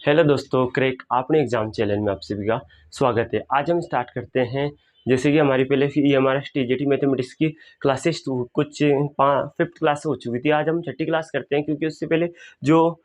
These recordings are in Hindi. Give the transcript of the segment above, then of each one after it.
हेलो दोस्तों, क्रैक आपने एग्जाम चैनल में आप सभी का स्वागत है। आज हम स्टार्ट करते हैं। जैसे कि हमारी पहले ये हमारा टीजीटी मैथमेटिक्स की क्लासेस कुछ 5th क्लास हो चुकी थी। आज हम 6ठी क्लास करते हैं, क्योंकि उससे पहले जो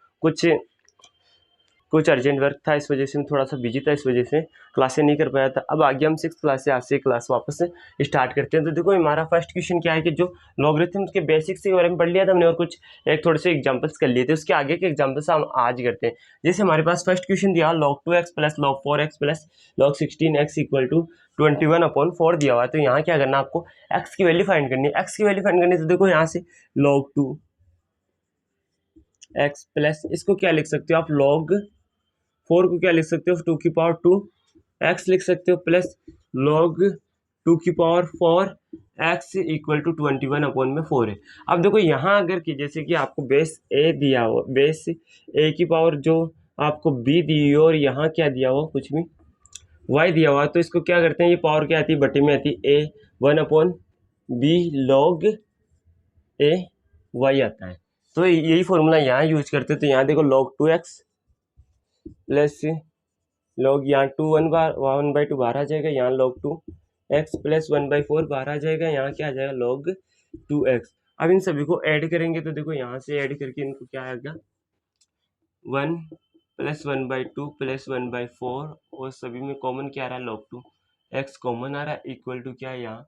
कुछ अर्जेंट वर्क था, इस वजह से मैं थोड़ा सा बिजी था, इस वजह से क्लासें नहीं कर पाया था। अब आगे हम 6th क्लास से आज से क्लास वापस से स्टार्ट करते हैं। तो देखो हमारा फर्स्ट क्वेश्चन क्या है कि जो लॉगरिथम के बेसिक्स के बारे में पढ़ लिया था हमने, और कुछ एक थोड़े से एग्जांपल्स कर लिए थे। उसके आगे के एग्जांपल्स हम आज करते हैं। जैसे हमारे पास फर्स्ट क्वेश्चन दिया log 2x plus log 4x plus log 16x equal to 21/4 दिया हुआ है। तो यहाँ क्या करना, आपको x की वैल्यू फाइंड करनी है। x की वैल्यू फाइंड करनी है तो देखो यहाँ से log 2x प्लस, इसको क्या लिख सकते हो आप, log 4 को क्या लिख सकते हो, 2 की पावर 2 x लिख सकते हो, प्लस log 2 की पावर 4 x इक्वल टू 21/4 है। अब देखो यहाँ अगर कि जैसे कि आपको बेस a दिया हो, बेस a की पावर जो आपको b दी हो, और यहाँ क्या दिया हो, कुछ भी y दिया हुआ, तो इसको क्या करते हैं, ये पावर क्या आती है, बटे में आती है a 1/b log a y आता है। तो यही फॉर्मूला यहाँ यूज करते हैं। तो यहाँ देखो log 2x प्लस log यहाँ 1/2 बाहर आ जाएगा, यहाँ log 2x प्लस 1/4 बाहर आ जाएगा, यहाँ क्या आ जाएगा log 2x। अब इन सभी को ऐड करेंगे तो देखो यहाँ से ऐड करके इनको क्या आएगा, 1 प्लस 1/2 प्लस 1/4, और सभी में कॉमन क्या आ रहा है, log 2x कॉमन आ रहा है, इक्वल टू क्या है यहाँ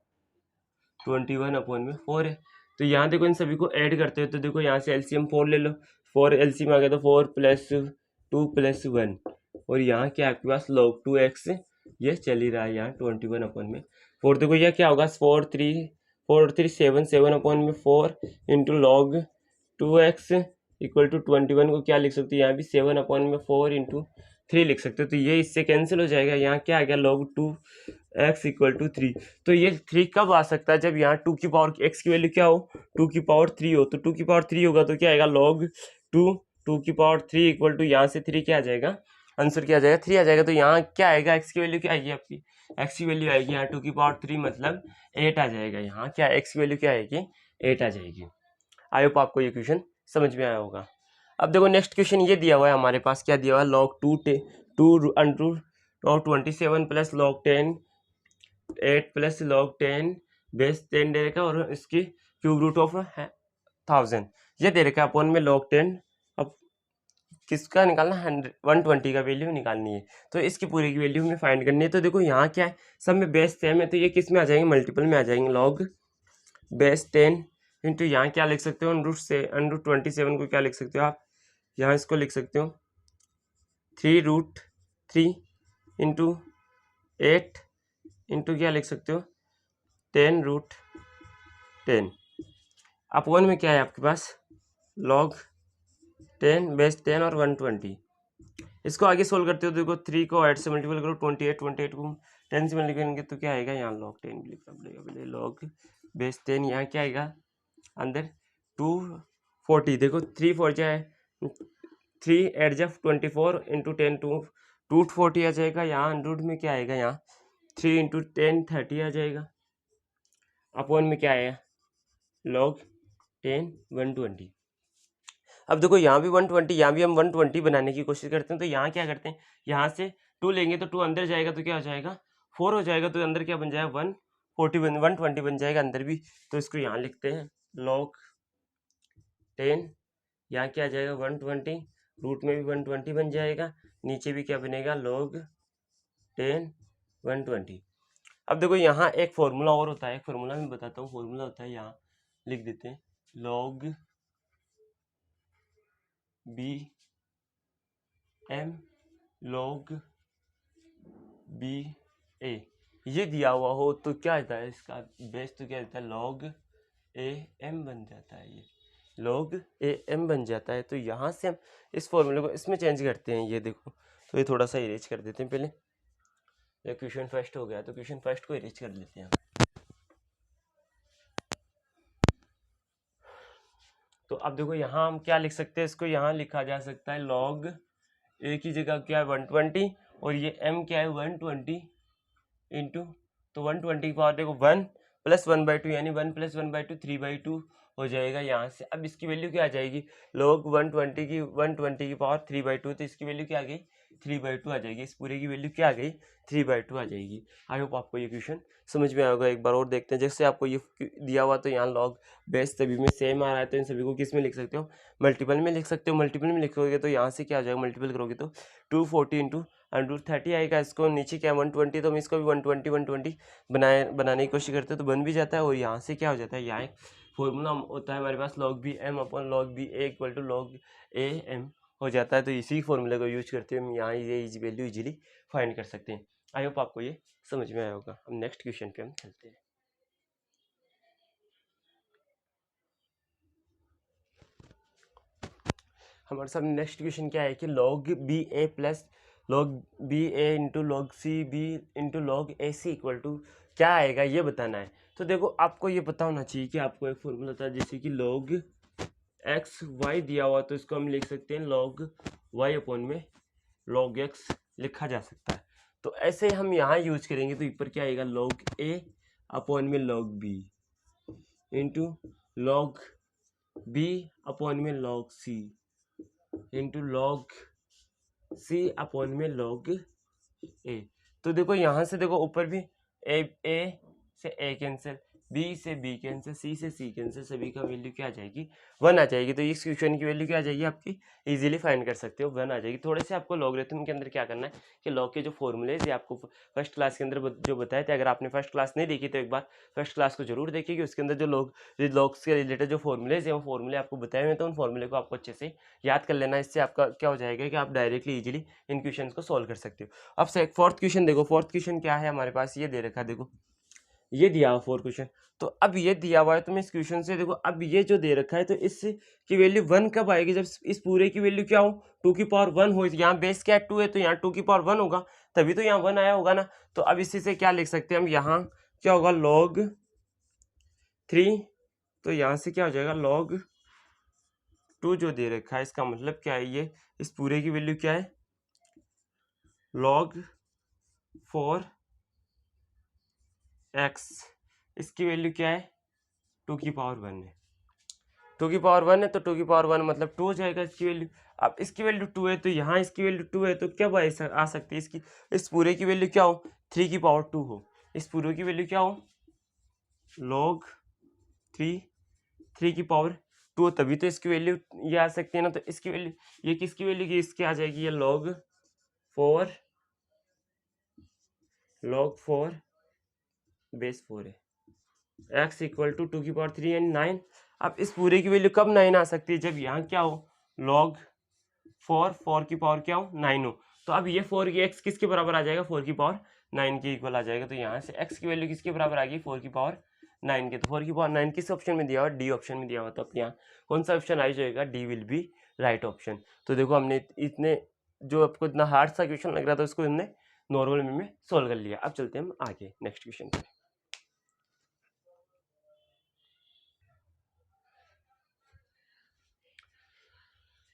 21/4 है। तो यहाँ देखो इन सभी को ऐड करते हो तो देखो यहाँ से एलसीएम 4 ले लो, 4 एलसीएम आ गया तो 4 प्लस 2 प्लस 1, और यहाँ क्या आपके पास log 2x ये चल ही रहा है यहाँ 21/4। देखो यह क्या होगा, 4 3 7/4 into log 2x equal to 21 को क्या लिख सकते हो, यहाँ भी 7/4 इंटू 3 लिख सकते हो। तो ये इससे कैंसिल हो जाएगा, यहाँ क्या आ गया log 2x इक्वल टू 3। तो ये 3 कब आ सकता है, जब यहाँ 2 की पावर x की वैल्यू क्या हो, 2 की पावर 3 हो। तो 2 की पावर 3 होगा तो क्या आएगा log 2 की पावर 3 इक्वल टू यहाँ से 3 क्या आ जाएगा, आंसर क्या आ जाएगा, 3 आ जाएगा। तो यहाँ क्या आएगा, x की वैल्यू क्या आएगी आपकी, x की वैल्यू आएगी यहाँ 2 की पावर 3 मतलब 8 आ जाएगा। यहाँ क्या x की वैल्यू क्या आएगी, 8 आ जाएगी। आई होप आपको ये क्वेश्चन समझ में आया होगा। अब देखो नेक्स्ट क्वेश्चन ये दिया हुआ है हमारे पास, क्या दिया हुआ है, log 27 plus log 10 8 plus log 10 base 10 दे रखा है, और इसकी क्यूब रूट ऑफ 1000 ये दे रखा है अपॉन में log 10। अब किसका निकालना, 120 का वैल्यू निकालनी है, तो इसकी पूरी की वैल्यू हमें फाइंड करनी है। तो देखो यहाँ क्या है, सब में बेस सेम है, तो ये किस में आ जाएंगे, मल्टीपल में आ जाएंगे। log बेस 10 इंटू यहाँ क्या लिख सकते हो, √27 को क्या लिख सकते हो आप, यहाँ इसको लिख सकते हो 3√3 इंटू 8 इंटू क्या लिख सकते हो 10√10 अपॉन में क्या है आपके पास log 10 बेस 10 और 120। इसको आगे सोल्व करते हो, देखो 3 को 8 से मल्टीपल करो, 28 को 10 से मल्टीपल करेंगे तो क्या आएगा, यहाँ log 10 भी लिखना पड़ेगा पहले, log बेस 10, यहाँ क्या आएगा अंदर 240। देखो 3 4 जाए 3 8 जा 24 इंटू 10 240 आ जाएगा। यहाँ 100 में क्या आएगा, यहाँ 3 इंटू 10 30 आ जाएगा। अपॉन में क्या आएगा log 10 120। अब देखो यहाँ भी 120, यहाँ भी हम 120 बनाने की कोशिश करते हैं। तो यहाँ क्या करते हैं, यहाँ से 2 लेंगे तो 2 अंदर जाएगा तो क्या हो जाएगा 4 हो जाएगा, तो अंदर क्या बन जाएगा 120 बन जाएगा अंदर भी। तो इसको यहाँ लिखते हैं log 10, यहाँ क्या आ जाएगा 120, रूट में भी 120 बन जाएगा, नीचे भी क्या बनेगा log 10 120। अब देखो यहाँ एक फॉर्मूला और होता है, एक फॉर्मूला मैं बताता हूँ, फॉर्मूला होता है यहाँ लिख देते हैं log b m log b a ये दिया हुआ हो तो क्या आता है, इसका बेस तो क्या आता है log a m बन जाता है, ये log a m बन जाता है। तो यहाँ से हम इस फॉर्मूले को इसमें चेंज करते हैं। ये देखो, तो ये थोड़ा सा इरेज कर देते हैं पहले, ये क्वेश्चन फर्स्ट हो गया तो क्वेश्चन फर्स्ट को इरेज कर लेते हैं। तो अब देखो यहाँ हम क्या लिख सकते हैं, इसको यहाँ लिखा जा सकता है log a की जगह क्या है 120, और ये m क्या है 120 इंटू, तो 120 की पावर देखो 1 प्लस 1/2 यानी 1 प्लस 1/2 3/2 हो जाएगा यहाँ से। अब इसकी वैल्यू क्या आ जाएगी, log 120 की पावर 3/2, तो इसकी वैल्यू क्या आ गई 3/2 आ जाएगी। इस पूरे की वैल्यू क्या आ गई 3/2 आ जाएगी। आई होप आपको ये क्वेश्चन समझ में आएगा। एक बार और देखते हैं, जैसे आपको ये दिया हुआ तो यहाँ log बेस सभी में सेम आ रहा है, तो इन सभी को किस में लिख सकते हो, मल्टीपल में लिख सकते हो। मल्टीपल में लिखोगे तो यहाँ से क्या आ जाएगा, मल्टीपल करोगे तो 240 इंटू √30 आएगा। इसको नीचे क्या 120, तो हम इसको भी 120 बनाने की कोशिश करते हैं तो बन भी जाता है। और यहाँ से क्या हो जाता है, यहाँ एक फॉर्मूला होता है हमारे पास log b m upon log b a equal to log a m हो जाता है। तो इसी फॉर्मूले को यूज करते हुए हम यहाँ ये वैल्यू इजीली फाइंड कर सकते हैं। आई होप आपको ये समझ में आया होगा। अब नेक्स्ट क्वेश्चन पे हम चलते हैं। हमारे सामने नेक्स्ट क्वेश्चन क्या है कि log B A plus log B A into log C B into log A C equal to क्या आएगा, ये बताना है। तो देखो आपको ये पता होना चाहिए कि आपको एक फॉर्मूला था, जैसे कि log एक्स वाई दिया हुआ तो इसको हम लिख सकते हैं log वाई अपॉन में log एक्स लिखा जा सकता है। तो ऐसे हम यहाँ यूज करेंगे तो ऊपर क्या आएगा log ए अपॉन में log B into log B upon में log C into log C upon में log ए। तो देखो यहाँ से देखो ऊपर भी ए से ए कैंसिल, बी से बी कैंसिल, सी से सी कैंसिल, सभी का वैल्यू क्या आ जाएगी 1 आ जाएगी। तो इस क्वेश्चन की वैल्यू क्या आ जाएगी आपकी, इजीली फाइंड कर सकते हो 1 आ जाएगी। थोड़े से आपको लॉगरिथम के अंदर क्या करना है कि लॉग के जो फॉर्मूलेज ये आपको फर्स्ट क्लास के अंदर जो बताए थे, अगर आपने फर्स्ट क्लास नहीं देखी तो एक बार फर्स्ट क्लास को जरूर देखिए कि उसके अंदर जो लॉग्स के रिलेटेड जो फॉर्मूलेज है वो फॉर्मूले आपको बताए हुए हैं। तो उन फॉर्मूले को आपको अच्छे से याद कर लेना, इससे आपका क्या हो जाएगा कि आप डायरेक्टली इजीली इन क्वेश्चन को सॉल्व कर सकते हो। अब से फोर्थ क्वेश्चन देखो, फोर्थ क्वेश्चन क्या है हमारे पास, ये दे रखा है, देखो ये दिया हुआ फोर्थ क्वेश्चन। तो अब ये दिया हुआ है, तो मैं इस क्वेश्चन से देखो अब ये जो दे रखा है तो इस की वैल्यू 1 कब आएगी, जब इस पूरे की वैल्यू क्या हो 2 की पावर 1 हो। यहाँ बेस क्या है 2 है, तो यहाँ 2 की पावर 1 होगा, तभी तो यहाँ 1 आया होगा ना। तो अब इसी से क्या लिख सकते हैं हम, यहाँ क्या होगा log 3, तो यहाँ से क्या हो जाएगा log 2 जो दे रखा है, इसका मतलब क्या है, ये इस पूरे की वैल्यू क्या है log 4 x, इसकी वैल्यू क्या है 2 की पावर 1 है। 2 की पावर 1 है तो 2 की पावर 1 मतलब 2 हो जाएगा इसकी वैल्यू। अब इसकी वैल्यू 2 है तो यहाँ इसकी वैल्यू 2 है, तो क्या आ सकती है इसकी, इस पूरे की वैल्यू क्या हो 3 की पावर 2 हो। इस पूरे की वैल्यू क्या हो log 3 की पावर 2, तभी तो इसकी वैल्यू ये आ सकती है ना। तो इसकी वैल्यू ये किसकी वैल्यू की इसकी आ जाएगी, ये log 4 बेस 4 है, x इक्वल टू 2 की पावर 3 एंड 9। अब इस पूरे की वैल्यू कब 9 आ सकती है, जब यहाँ क्या हो log 4 की पावर क्या हो 9 हो। तो अब ये 4 की x किसके बराबर आ जाएगा 4 की पावर 9 के इक्वल आ जाएगा। तो यहाँ से x की वैल्यू किसके बराबर आ गई 4 की पावर 9 के। तो 4 की पावर 9 किस ऑप्शन में दिया हुआ, डी ऑप्शन में दिया हुआ। तो अब यहाँ कौन सा ऑप्शन आ जाएगा, D will be right option. तो देखो हमने इतने जो आपको इतना हार्ड सा क्वेश्चन लग रहा था उसको हमने नॉर्मल में सोल्व कर लिया। अब चलते हैं हम आगे नेक्स्ट क्वेश्चन पे।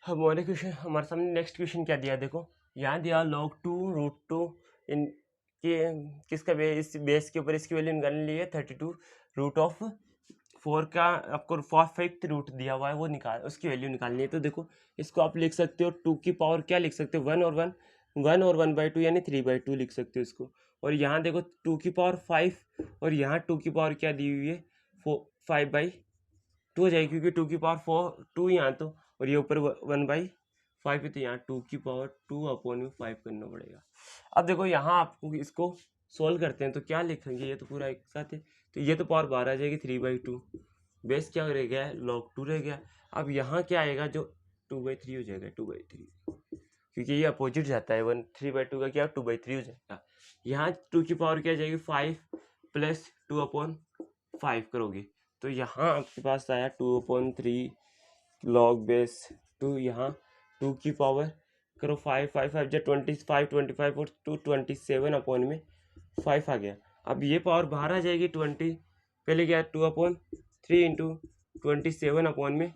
हमारे क्वेश्चन हमारे सामने नेक्स्ट क्वेश्चन क्या दिया, देखो यहाँ दिया log 2 √ 2 इन के किसका बेस, बेस के ऊपर इसकी वैल्यू निकालने लिए 32 √4 का आपको 5th रूट दिया हुआ है वो निकाल उसकी वैल्यू निकालनी है। तो देखो इसको आप लिख सकते हो 2 की पावर क्या लिख सकते हो 1 और 1/2 यानी 3/2 लिख सकते हो इसको। और यहाँ देखो 2 की पावर 5 और यहाँ 2 की पावर क्या दी हुई है 5/2 हो जाएगी, क्योंकि 2 की पावर 2 यहाँ तो, और ये ऊपर 1/5 है, तो यहाँ 2 की पावर 2 अपॉन में 5 करना पड़ेगा। अब देखो यहाँ आपको इसको सोल्व करते हैं तो क्या लिखेंगे, ये तो पूरा एक साथ है, तो ये तो पावर 12 आ जाएगी 3/2, बेस क्या रह गया है log 2 रह गया। अब यहाँ क्या आएगा जो 2/3 हो जाएगा 2/3, क्योंकि ये अपोजिट जाता है 3/2 का क्या 2/3 हो जाएगा। यहाँ 2 की पावर क्या जाएगी 5 + 2/5 करोगे तो यहाँ आपके पास आया 2/3 log बेस 2, यहाँ 2 की पावर करो 5 जो 25 और 2 27 अपॉन में 5 आ गया। अब ये पावर बाहर आ जाएगी 20, पहले क्या 2/3 इंटू 27 अपॉन में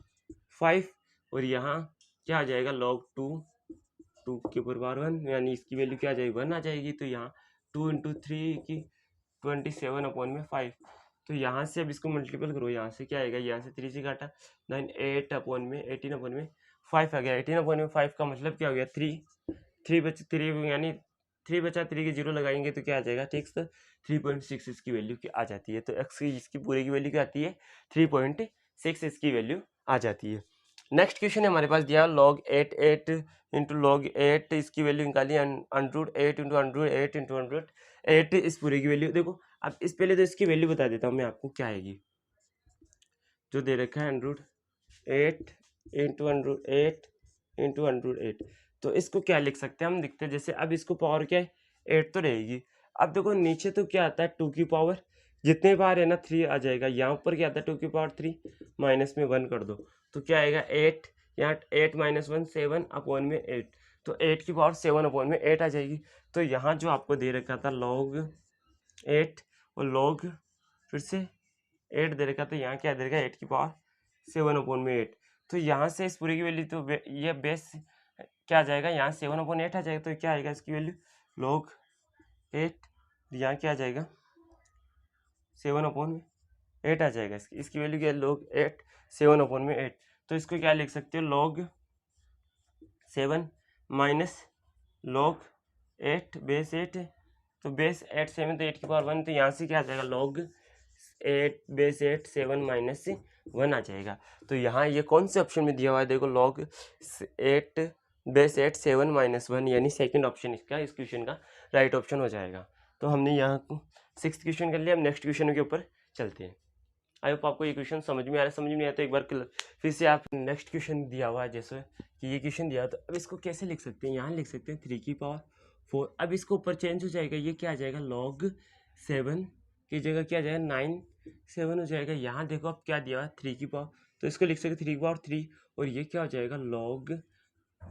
5, और यहाँ क्या आ जाएगा log 2 के ऊपर पावर 1, यानी इसकी वैल्यू क्या आ जाएगी 1 आ जाएगी। तो यहाँ 2 × 3 की 27 अपॉन में 5, तो यहाँ से अब इसको मल्टीपल करो, यहाँ से क्या आएगा, यहाँ से 3 से काटा 9, 8 अपॉन में 18 अपॉन में 5 आ गया। 18 अपॉन में 5 का मतलब क्या हो गया, 3 बचा 3 यानी 3 बचा 3 के 0 लगाएंगे तो क्या आ जाएगा, ठीक सर 3.6 इसकी वैल्यू की आ जाती है। तो एक्स की इसकी पूरे की वैल्यू क्या आती है, 3.6 इसकी वैल्यू आ जाती है। नेक्स्ट क्वेश्चन है हमारे पास दिया log 8 इंटू लॉग 8 इसकी वैल्यू निकाली, under root 8 into under root 8 into under root 8 इस पूरे की वैल्यू। देखो अब इस पहले तो इसकी वैल्यू बता देता हूँ मैं आपको क्या आएगी, जो दे रखा है under root 8 into under root 8 into under root 8। तो इसको क्या लिख सकते हैं हम, लिखते हैं जैसे, अब इसको पावर क्या है 8 तो रहेगी। अब देखो नीचे तो क्या आता है 2 की पावर, जितने बार है ना 3 आ जाएगा, यहाँ ऊपर क्या आता है 2 की पावर 3 माइनस में 1 कर दो तो क्या आएगा 8, यहाँ 8 माइनस 1 7 अपॉन में 8, तो 8 की पावर 7 अपॉन में 8 आ जाएगी। तो यहाँ जो आपको दे रखा था log 8 और log फिर से 8 दे रखा, तो यहाँ क्या दे रखा 8 की पावर 7 अपॉन में 8। तो यहाँ से इस पूरी की वैल्यू तो ये बेस क्या आ जाएगा, यहाँ 7 अपॉन 8 आ जाएगा, तो क्या आएगा इसकी वैल्यू log 8, यहाँ क्या आ जाएगा 7 अपॉन में 8 आ जाएगा। इसकी वैल्यू क्या है log 8 7 अपॉन में 8। तो इसको क्या लिख सकते हो log 7 माइनस log 8 बेस 8, तो बेस 8 7 तो 8 की पावर 1, तो यहाँ से क्या आ जाएगा log 8 बेस 8 7 माइनस 1 आ जाएगा। तो यहाँ ये कौन से ऑप्शन में दिया हुआ है, देखो log 8 बेस 8 7 माइनस 1, यानी सेकंड ऑप्शन इसका इस क्वेश्चन का राइट ऑप्शन हो जाएगा। तो हमने यहाँ 6th क्वेश्चन कर लिया। अब नेक्स्ट क्वेश्चन के ऊपर चलते हैं। आई होप आपको ये क्वेश्चन समझ में आ रहा है, समझ में नहीं आया तो एक बार फिर से आप नेक्स्ट क्वेश्चन दिया हुआ है, जैसे कि ये क्वेश्चन दिया, तो अब इसको कैसे लिख सकते हैं, यहाँ लिख सकते हैं 3 की पावर 4। अब इसको ऊपर चेंज हो जाएगा, ये क्या आ जाएगा log 7 की जगह क्या आ जाएगा 9 7 हो जाएगा। यहाँ देखो अब क्या दिया हुआ है 3 की पावर, तो इसको लिख सकते 3 की पावर 3, और ये क्या हो जाएगा log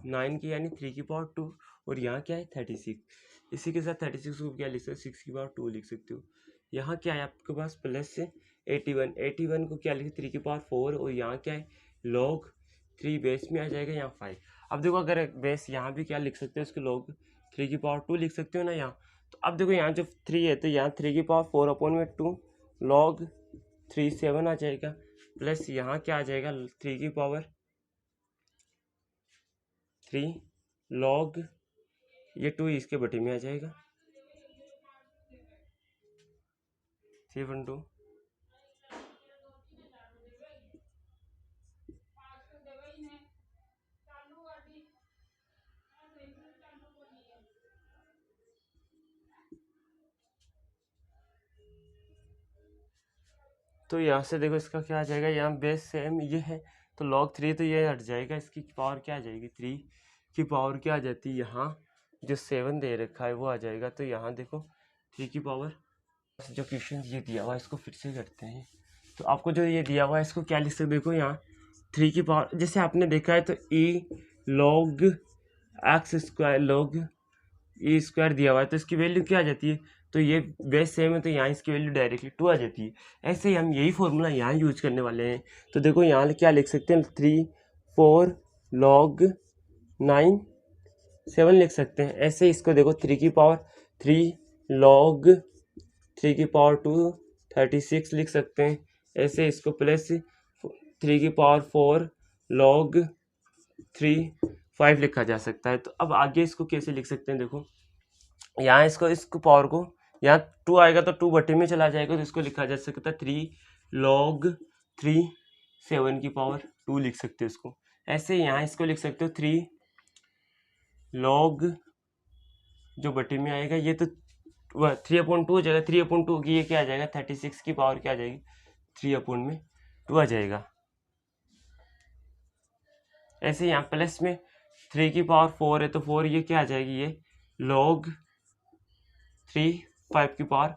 9 की यानी 3 की पावर 2, और यहाँ क्या है 36। इसी के साथ 36 को क्या लिख सकते हो 6 की पावर 2 लिख सकते हो। यहाँ क्या है आपके पास प्लस 81 को क्या लिखे 3 की पावर 4, और यहाँ क्या है log 3 बेस में आ जाएगा यहाँ 5। अब देखो अगर बेस यहाँ भी क्या लिख सकते हो इसके log 3 की पावर 2 लिख सकते हो ना यहाँ। तो अब देखो यहाँ जो 3 है तो यहाँ 3 की पावर 4 अपॉन में 2 log 3 7 आ जाएगा, प्लस यहाँ क्या आ जाएगा 3 की पावर 3 log ये 2 इसके बटे में आ जाएगा 3/2। तो यहाँ से देखो इसका क्या आ जाएगा, यहाँ बेस सेम ये है तो log 3 तो ये हट जाएगा, इसकी पावर क्या आ जाएगी 3 की पावर क्या आ जाती है, यहाँ जो 7 दे रखा है वो आ जाएगा। तो यहाँ देखो 3 की पावर जो क्वेश्चन ये दिया हुआ है इसको फिर से करते हैं। तो आपको जो ये दिया हुआ है इसको क्या लिख सकते, देखो यहाँ 3 की पावर जैसे आपने देखा है तो e log x square log e square दिया हुआ है, तो इसकी वैल्यू क्या आ जाती है, तो ये बेस सेम है तो यहाँ इसकी वैल्यू डायरेक्टली 2 आ जाती है। ऐसे ही हम यही फॉर्मूला यहाँ यूज करने वाले हैं। तो देखो यहाँ क्या लिख सकते हैं 3 4 log 9 7 लिख सकते हैं। ऐसे इसको देखो 3 की पावर 3 log 3 की पावर 2 36 लिख सकते हैं। ऐसे इसको प्लस 3 की पावर 4 log 3 5 लिखा जा सकता है। तो अब आगे इसको कैसे लिख सकते हैं, देखो यहाँ इसको पावर को यहाँ 2 आएगा तो 2 बटे में चला जाएगा, तो इसको लिखा जा सकता है 3 log 3 7 की पावर 2 लिख सकते हो इसको। ऐसे यहाँ इसको लिख सकते हो 3 log जो बटे में आएगा ये तो 3/2 हो जाएगा, 3/2 की ये क्या आ जाएगा 36 की पावर क्या आ जाएगी 3/2 आ जाएगा। ऐसे यहाँ प्लस में 3 की पावर 4 है तो 4 ये क्या आ जाएगी, ये log 3 5 की पावर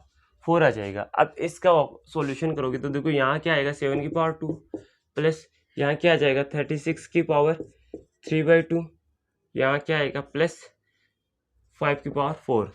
4 आ जाएगा। अब इसका सॉल्यूशन करोगे तो देखो यहाँ क्या आएगा 7 की पावर 2 प्लस यहाँ क्या आ जाएगा 36 की पावर 3/2, यहाँ क्या आएगा प्लस 5 की पावर 4।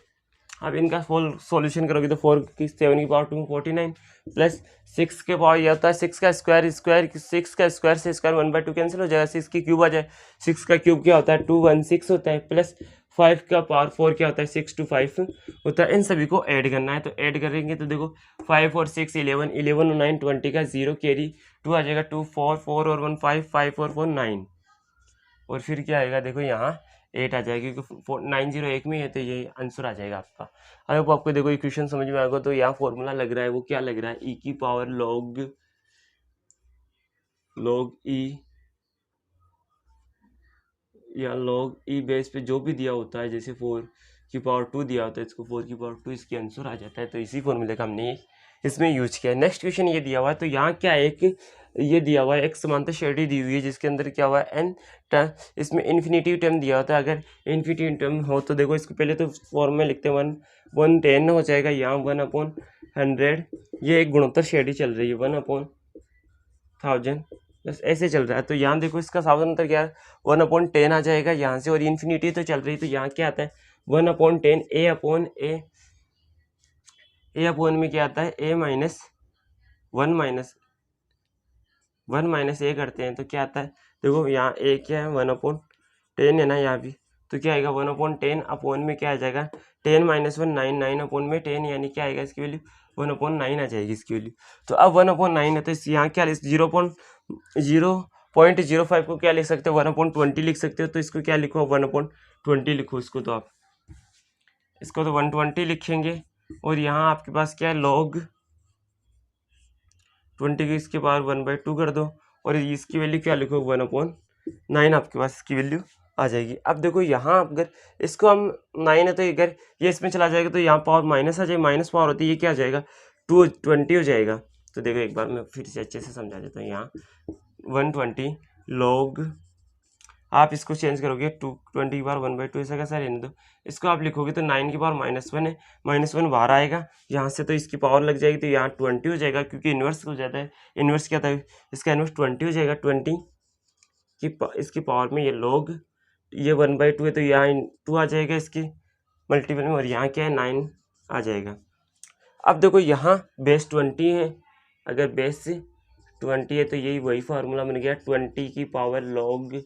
अब इनका फुल सॉल्यूशन करोगे तो 4 की 7 की पावर 2 49 प्लस 6 के पावर ये होता है 6 का स्क्वायर 6 का स्क्वायर से स्क्वायर 1/2 कैंसिल हो जाएगा, 6 की क्यूब आ जाए, 6 का क्यूब क्या होता है 216 होता है, प्लस 5 का पावर 4 क्या होता है 6 to 5 होता है। इन सभी को ऐड करना है, तो ऐड करेंगे तो देखो 5 और 6 11 11 और 9 20 का 0 कैरी 2 आ जाएगा, 2 4 4 और 1 5 5 और 4 9 और फिर क्या आएगा देखो यहाँ 8 आ जाएगा क्योंकि 901 में है, तो ये आंसर आ जाएगा आपका। अब आपको देखो इक्वेशन समझ में आएगा, तो यहाँ फॉर्मूला लग रहा है वो क्या लग रहा है ई की पावर लॉग ई या लॉग ई बेस पे जो भी दिया होता है, जैसे 4 की पावर 2 दिया होता है, इसको 4 की पावर 2 इसके आंसर आ जाता है, तो इसी फॉर्मूले का हमने इसमें यूज किया है। नेक्स्ट क्वेश्चन ये दिया हुआ है, तो यहाँ क्या है एक ये दिया हुआ है एक समांतर श्रेणी दी हुई है जिसके अंदर क्या हुआ है एन टर्म, इसमें इन्फिनिटिव टर्म दिया होता है। अगर इन्फिनिटिव टर्म हो तो देखो इसको पहले तो फॉर्म में लिखते हैं 1/10 हो जाएगा, यहाँ 1/100 ये एक गुणोत्तर श्रेणी चल रही है 1/1000 बस ऐसे चल रहा है। तो यहाँ देखो इसका सावधानतर क्या है 1/10 आ जाएगा यहाँ से, और इन्फिनिटी तो चल रही, तो यहाँ क्या आता है 1/10 ए अपॉन में क्या आता है a माइनस 1 माइनस ए करते हैं तो क्या आता है देखो यहाँ a क्या है 1/10 है ना यहाँ भी, तो क्या आएगा 1/10 अपॉन में क्या आ जाएगा 10 माइनस 1 9 9 अपॉन में 10 यानी क्या आएगा इसकी वैल्यू 1/9 आ जाएगी इसकी वैल्यू। तो अब 1/9 है तो यहाँ क्या 0.05 को क्या लिख सकते हो 1/20 लिख सकते हो, तो इसको क्या लिखो 1/20 लिखो इसको, तो आप इसको तो 120 लिखेंगे, और यहाँ आपके पास क्या है log 20 की इसके पावर 1/2 कर दो, और इसकी वैल्यू क्या लिखो 1/9 आपके पास इसकी वैल्यू आ जाएगी। अब देखो यहाँ अगर इसको हम 9 है तो अगर ये इसमें चला जाएगा तो यहाँ पावर माइनस आ जाएगी, माइनस पावर होती है ये क्या आ जाएगा 220 हो जाएगा। तो देखो एक बार मैं फिर से अच्छे से समझा देता हूँ, यहाँ 120 log आप इसको चेंज करोगे 220 की पावर 1/2 ऐसा कैसा रहने दो, इसको आप लिखोगे तो 9 की पावर -1 है, -1 बाहर आएगा यहाँ से, तो इसकी पावर लग जाएगी तो यहाँ 20 हो जाएगा क्योंकि इन्वर्स हो जाता है, इन्वर्स क्या था इसका इन्वर्स 20 हो जाएगा, 20 की इसकी पावर में ये log ये 1/2 है तो यहाँ 2 आ जाएगा इसकी मल्टीपल में, और यहाँ क्या है 9 आ जाएगा। अब देखो यहाँ बेस 20 है, अगर बेस 20 है तो यही वही फार्मूला बन गया 20 की पावर log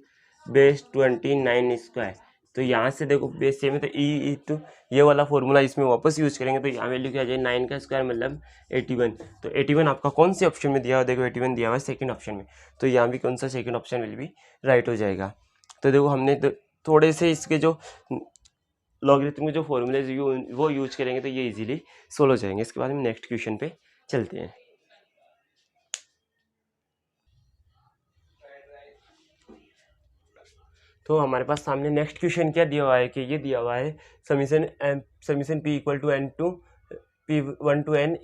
बेस 29 स्क्वायर। तो यहाँ से देखो बेस सेम है तो ई टू ये वाला फॉर्मूला इसमें वापस यूज करेंगे, तो यहाँ वैल्यू क्या आ जाए 9 का स्क्वायर मतलब 81। तो 81 आपका कौन से ऑप्शन में दिया हुआ देखो 81 दिया हुआ है सेकंड ऑप्शन में, तो यहाँ भी कौन सा सेकंड ऑप्शन विल भी राइट हो जाएगा। तो देखो हमने तो थोड़े से इसके जो लॉगरिथम के जो फॉर्मूले वो यूज करेंगे तो ये इजीली सोल्व हो जाएंगे। इसके बाद हम नेक्स्ट क्वेश्चन पे चलते हैं। तो हमारे पास सामने नेक्स्ट क्वेश्चन क्या दिया हुआ है कि ये दिया हुआ है summation p equal to n to p 1 to n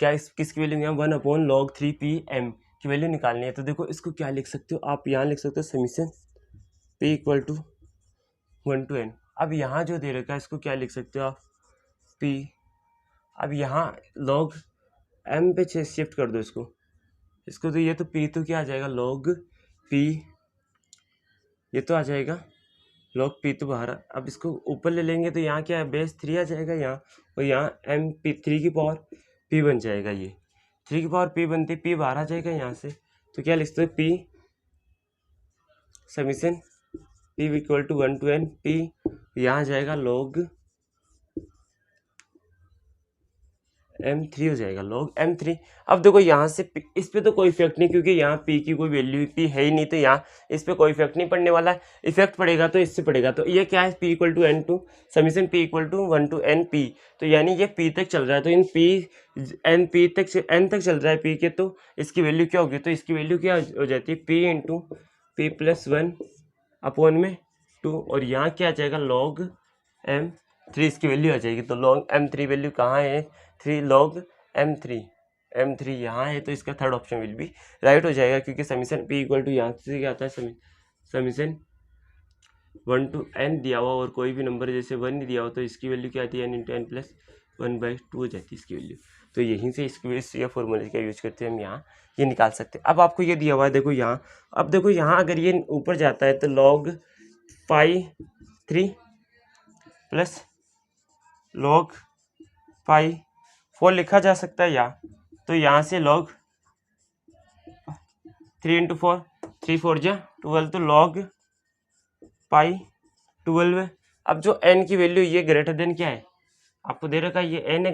क्या किसकी वैल्यू यहाँ 1/log 3pm की वैल्यू निकालनी है। तो देखो इसको क्या लिख सकते हो आप, यहाँ लिख सकते हो summation p equal to 1 to n। अब यहाँ जो दे रखा है इसको क्या लिख सकते हो आप p, अब यहाँ log m पे शिफ्ट कर दो इसको तो ये तो p तो क्या आ जाएगा log p, ये तो आ जाएगा log p तो बाहर, अब इसको ऊपर ले लेंगे तो यहाँ क्या है बेस 3 आ जाएगा यहाँ, और यहाँ m p 3 की पावर p बन जाएगा, ये 3 की पावर p बनती p बाहर आ जाएगा यहाँ से, तो क्या लिखते हैं p summation p equal to 1 to n p यहाँ जाएगा log m3 हो जाएगा log m3। अब देखो यहाँ से इस पे तो कोई इफेक्ट नहीं क्योंकि यहाँ p की कोई वैल्यू p है ही नहीं, तो यहाँ इस पे कोई इफेक्ट नहीं पड़ने वाला है, इफेक्ट पड़ेगा तो इससे पड़ेगा। तो ये क्या है p equal to n to summation p equal to 1 to n p, तो यानी ये p तक चल रहा है, तो इन n तक चल रहा है p के, तो इसकी वैल्यू क्या होगी, तो इसकी वैल्यू क्या हो जाती है p into p plus 1 upon में 2, और यहाँ क्या आ जाएगा log m3 इसकी वैल्यू आ जाएगी। तो log m3 वैल्यू कहाँ है 3 log m3 यहाँ है, तो इसका थर्ड ऑप्शन विल भी राइट हो जाएगा क्योंकि समीशन p इक्वल टू यहाँ से क्या आता है समीशन 1 to n दिया हुआ और कोई भी नंबर जैसे 1 नहीं दिया हुआ तो इसकी वैल्यू क्या आती है n इंटू n प्लस 1/2 हो जाती है इसकी वैल्यू। तो यहीं से इसकी वजह से फॉर्मूले का यूज करते हैं हम यहाँ ये निकाल सकते हैं। अब आपको ये दिया हुआ है देखो यहाँ, अब देखो यहाँ अगर ये ऊपर जाता है तो log पाई 3 प्लस लॉग पाई 4 लिखा जा सकता है यहाँ, तो यहाँ से लॉग 3 इंटू 4, 3 4 जा 12, तो लॉग पाई 12। अब जो n की वैल्यू ये ग्रेटर देन क्या है, आपको दे रखा है ये n है,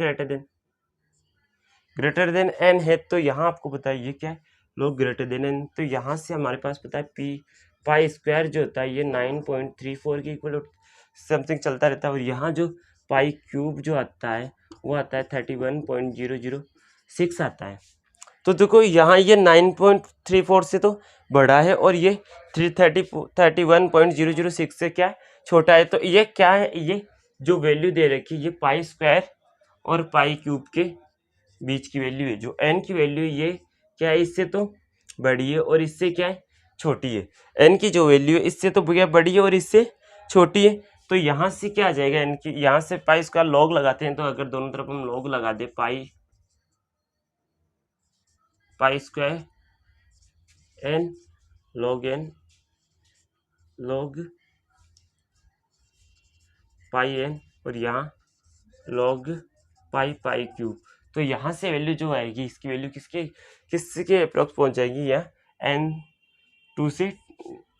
ग्रेटर देन n है, तो यहाँ आपको पता है ये क्या है, लॉग ग्रेटर देन n। तो यहाँ से हमारे पास पता है पी पाई स्क्वायर जो होता है ये 9.34 के इक्वल समथिंग चलता रहता है, और यहाँ जो पाई क्यूब जो आता है वो आता है 31.006 आता है। तो देखो यहाँ ये 9.34 से तो बड़ा है, और ये 31.006 से क्या है, छोटा है। तो ये क्या है, ये जो वैल्यू दे रखी है ये पाई स्क्वायर और पाई क्यूब के बीच की वैल्यू है। जो n की वैल्यू ये क्या है, इससे तो बड़ी है और इससे क्या है, छोटी है। n की जो वैल्यू है इससे तो क्या बड़ी है और इससे छोटी है। तो यहाँ से क्या आ जाएगा, n की यहाँ से पाई स्क्वायर लॉग लगाते हैं, तो अगर दोनों तरफ हम लॉग लगा दे pi square n log pi n, और यहाँ लॉग पाई क्यूब। तो यहाँ से वैल्यू जो आएगी, इसकी वैल्यू किसके अप्रोक्स पहुँच जाएगी, या n 2 से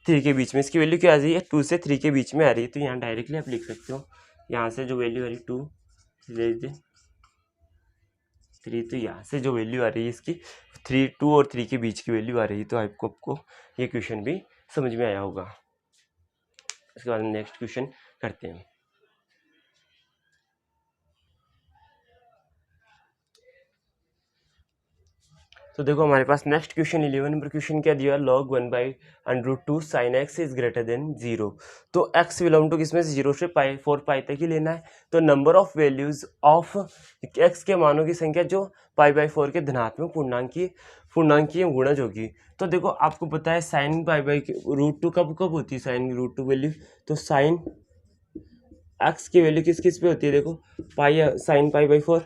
3 के बीच में। इसकी वैल्यू क्या आ रही है, 2 से 3 के बीच में आ रही है। तो यहाँ डायरेक्टली आप लिख सकते हो, यहाँ से जो वैल्यू आ रही है 2 3, तो यहाँ से जो वैल्यू आ रही है इसकी 2 और 3 के बीच की वैल्यू आ रही है। तो आपको ये क्वेश्चन भी समझ में आया होगा। इसके बाद नेक्स्ट क्वेश्चन करते हैं। तो देखो हमारे पास नेक्स्ट क्वेश्चन 11 नंबर क्वेश्चन क्या दिया, log 1/√2 sin x is greater than 0। तो x बिलोंग टू किसमें से 0 से 4 पाई तक ही लेना है। तो number of values of x के मानों की संख्या जो π/4 के धनात्मक पूर्णांकीय गुणज होगी। तो देखो आपको पता है साइन π/√2 कब होती है, साइन √2 वैल्यू। तो साइन x की वैल्यू किस पे होती है, देखो pi sine π/4,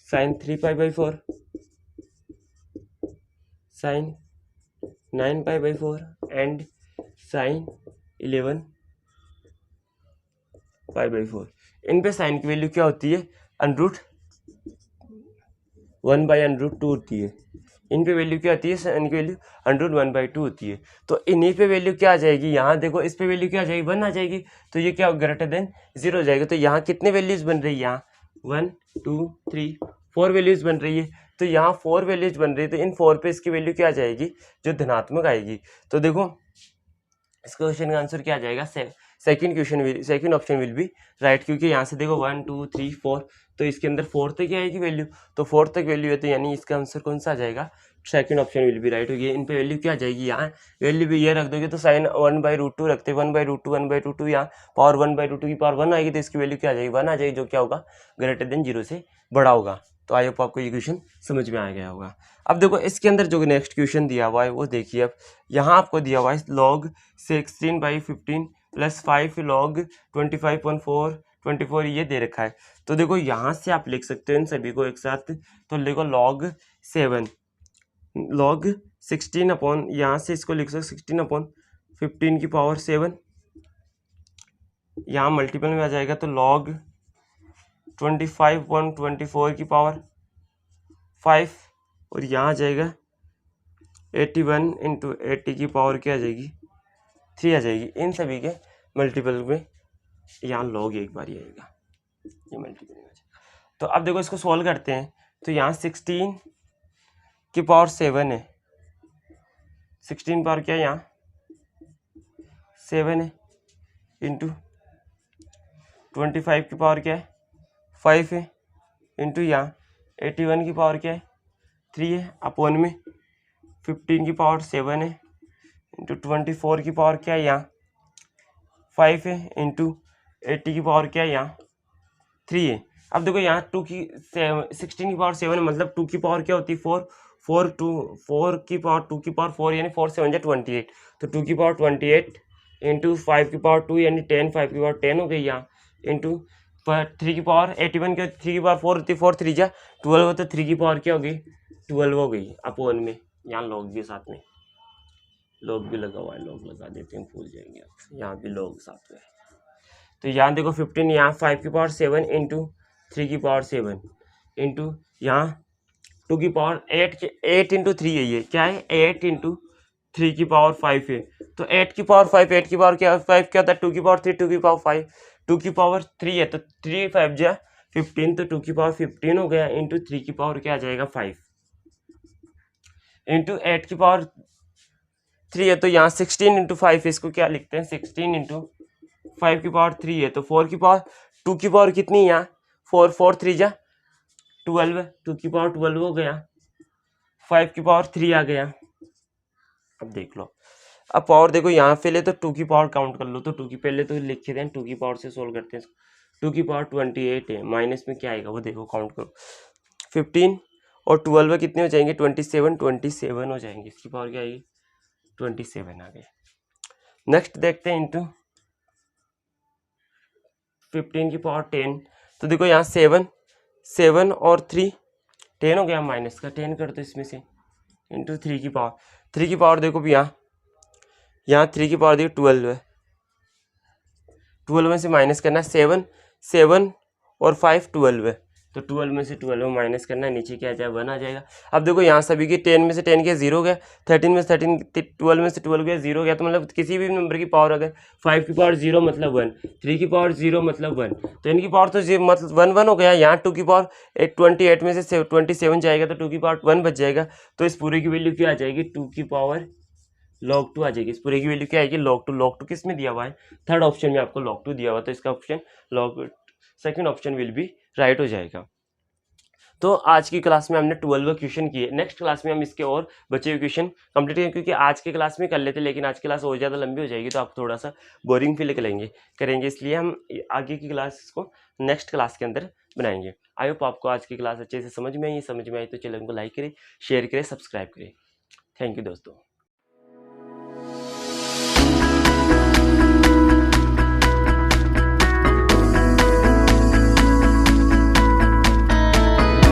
sine 3π/4, sine 9π/4 and sine 11π/4। इन पे साइन की वैल्यू क्या होती है, √1/√2 होती है। इन पे वैल्यू क्या होती है, साइन की वैल्यू √1/2 होती है। तो इन्हीं पे वैल्यू क्या आ जाएगी, यहाँ देखो इस पे वैल्यू क्या आ जाएगी, 1 आ जाएगी। तो ये क्या ग्रेटर देन 0 हो जाएगा। तो यहाँ कितने वैल्यूज बन रही है, यहाँ 1 2 3 4 वैल्यूज बन रही है। तो यहाँ 4 वैल्यूज बन रही है, तो इन 4 पे इसकी वैल्यू क्या आ जाएगी, जो धनात्मक आएगी। तो देखो इस क्वेश्चन का आंसर क्या आ जाएगा, second option will be right, क्योंकि यहाँ से देखो 1 2 3 4, तो इसके अंदर 4 तक आएगी वैल्यू। तो 4 तक वैल्यू है, तो यानी इसका आंसर कौन सा आ जाएगा, second option will be right होगी। इन पे वैल्यू क्या आ जाएगी, यहाँ वैल्यू भी ये रख दोगे तो साइन 1/√2 रखते, 1/√2 यहाँ पावर 1/√2 की पावर 1 आएगी, तो इसकी वैल्यू क्या आ जाएगी, 1 आ जाएगी, जो क्या होगा ग्रेटर देन 0 से बड़ा होगा। तो आई होप आपको ये क्वेश्चन समझ में आ गया होगा। अब देखो इसके अंदर जो नेक्स्ट क्वेश्चन दिया हुआ है वो देखिए। अब यहाँ आपको दिया हुआ है log 16/15 + 5 log 25.4 ये दे रखा है। तो देखो यहाँ से आप लिख सकते हो इन सभी को एक साथ। तो देखो log 16 अपॉन, यहाँ से इसको लिख सकते 16/15 की पावर 7, यहाँ मल्टीपल में आ जाएगा। तो log 25.24 की पावर 5, और यहाँ आ जाएगा 81 × 80 की पावर क्या आ जाएगी 3 आ जाएगी। इन सभी के मल्टीपल में यहाँ log एक बार ही आएगा, ये मल्टीपल में आ जाएगा। तो अब देखो इसको सॉल्व करते हैं। तो यहाँ 16 की पावर 7 है, 16 पावर क्या है यहाँ 7 है, इंटू 25 की पावर क्या है 5 है, इंटू यहाँ 81 की पावर क्या है 3 है, अपॉन में 15 की पावर 7 है, इंटू 24 की पावर क्या है यहाँ 5 है, इंटू 80 की पावर क्या है यहाँ 3 है। अब देखो यहाँ 16 की पावर 7 मतलब 2 की पावर क्या होती है 4 की पावर 2 की पावर 4 यानी 4 7 28। तो 2 की पावर 28 इंटू 5 की पावर 2 यानी 10, 5 की पावर 10 हो गई यहाँ, इंटू 3 की पावर 81 के 3 की पावर 4 होती है, 4 3 जा 12 हो, तो 3 की पावर क्या हो गई 12 हो गई, अपॉन में यहाँ लॉग भी साथ में, लॉग भी लगा हुआ है, लॉग लगा देते हैं भूल जाएंगे आप, यहाँ भी लॉग साथ में। तो यहाँ देखो 15 यहाँ 5 की पावर 7 इंटू 3 की पावर 7 इंटू यहाँ 2 की पावर 8 इंटू 3 है, ये क्या है 8 इंटू 3 की पावर 5 है। तो 8 की पावर 5, 8 की पावर क्या 5 क्या होता है 2 की पावर 3, 2 की पावर 5, 2 की पावर 3 है तो 3 5 जा 15, तो 2 की पावर 15 हो गया इंटू 3 की पावर क्या आ जाएगा 5 इंटू 8 की पावर 3 है तो यहाँ 16 इंटू 5, इसको क्या लिखते हैं 16 इंटू 5 की पावर 3 है तो 4 की पावर 2 की पावर कितनी है यहाँ 4, 4 3 जा 12, 2 की पावर 12 हो गया, 5 की पावर 3 आ गया। अब देख लो, अब पावर देखो यहाँ पहले तो 2 की पावर काउंट कर लो, तो 2 की पहले तो लिखे थे 2 की पावर से सोल्व करते हैं। 2 की पावर 28 है, माइनस में क्या आएगा वो देखो काउंट करो 15 और 12 कितने हो जाएंगे 27 हो जाएंगे, इसकी पावर क्या आएगी 27 आ गए। नेक्स्ट देखते हैं इंटू 15 की पावर 10, तो देखो यहाँ 7 और 3 10 हो गया, माइनस का 10 कर दो इसमें से इंटू 3 की पावर देखो भी यहाँ 3 की पावर देखो 12 है, 12 में से माइनस करना 7 और 5 12 है, तो 12 में से 12 माइनस करना है, नीचे क्या आ जाएगा 1 आ जाएगा। अब देखो यहाँ सभी की 10 में से 10 गया 0 गया, 13 में से 13 12 में से 12 गया 0 गया, तो मतलब किसी भी नंबर की पावर अगर 5 की पावर 0 मतलब 1, 3 की पावर 0 मतलब 1, तो इनकी पावर तो मतलब 1 1 हो गया। यहाँ 2 की पावर 28 में से 27 जाएगा तो 2 की पावर 1 बच जाएगा, तो इस पूरे की वैल्यू क्या आ जाएगी 2 की पावर log 2 आ जाएगी। इस पूरे की वैल्यू क्या आएगी log 2 किस में दिया हुआ है थर्ड ऑप्शन में आपको log 2 दिया हुआ, तो इसका option second option will be right हो जाएगा। तो आज की क्लास में हमने 12 क्वेश्चन किए, नेक्स्ट क्लास में हम इसके और बचे हुए क्वेश्चन कंप्लीट करेंगे, क्योंकि आज की क्लास में कर लेते लेकिन आज की क्लास और ज़्यादा लंबी हो जाएगी तो आप थोड़ा सा बोरिंग फील करेंगे, इसलिए हम आगे की क्लास को नेक्स्ट क्लास के अंदर बनाएंगे। आई होप आपको आज की क्लास अच्छे से समझ में आई तो चैनल को लाइक करें, शेयर करें, सब्सक्राइब करें। थैंक यू दोस्तों।